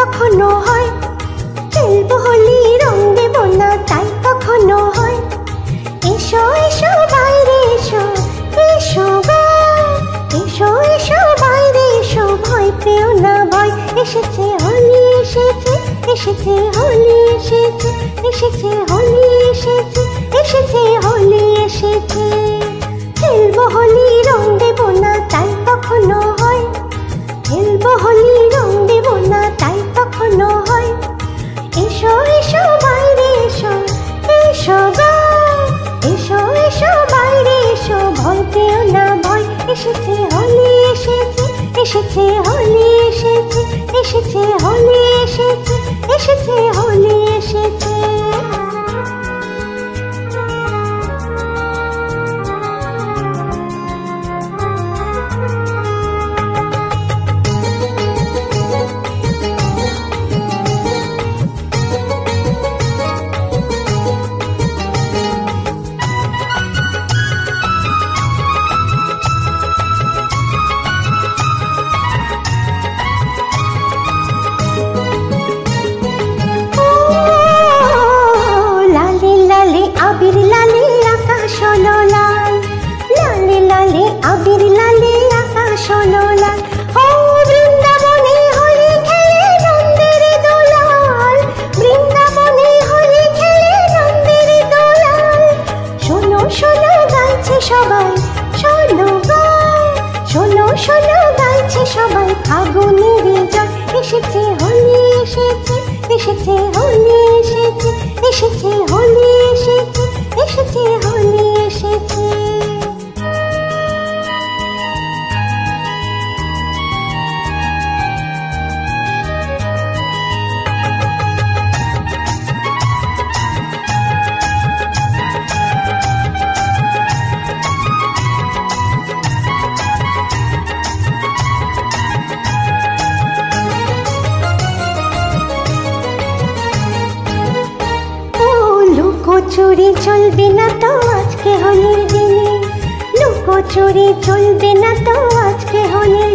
কখনো হয়, খেলবো হোলি রং দেব না তাই কখনো হয়। এসো এসো বাইরে এসো, এসো গো, এসো এসো বাইরে এসো, ভয় পেও না ভয়। এসেছে হোলি এসেছে, এসেছে হোলি এসেছে, এসেছে হোলি এসেছে, এসেছে হোলি এসেছে। খেলবো হোলি রং দেব না তাই কখনো হয়, খেলবো হোলি রং দেব না তাই কখনো হয়। এসো এসো বাইরে এসো, এসো গো, এসো এসো বাইরে এসো, ভয় পেও না ভয়। এসেছে হোলি এসেছে, এসেছে হোলি এসেছে, এসেছে হোলি এসেছে, এসেছে হোলি এসেছে। আবির লালে আকাশ হলো লাল, লালে লালে আবির লালে আকাশ হলো লাল। ও বৃন্দাবনে হোলি খেলে নন্দের দোলাল, বৃন্দাবনে হোলি খেলে নন্দের দোলাল। শোনো শোনো গাইছে সবাই, শোনো গো, শোনো শোনো গাইছে সবাই, ফাগুনের জয়। এসেছে হোলি এসেছে, এসেছে হোলি এসেছে, এসেছে হোলি এসেছে, এসেছে হোলি এসেছে। লুকোচুরি চলবে না তো আজকে হোলির দিনে, লুকোচুরি চলবে না তো আজকে হোলির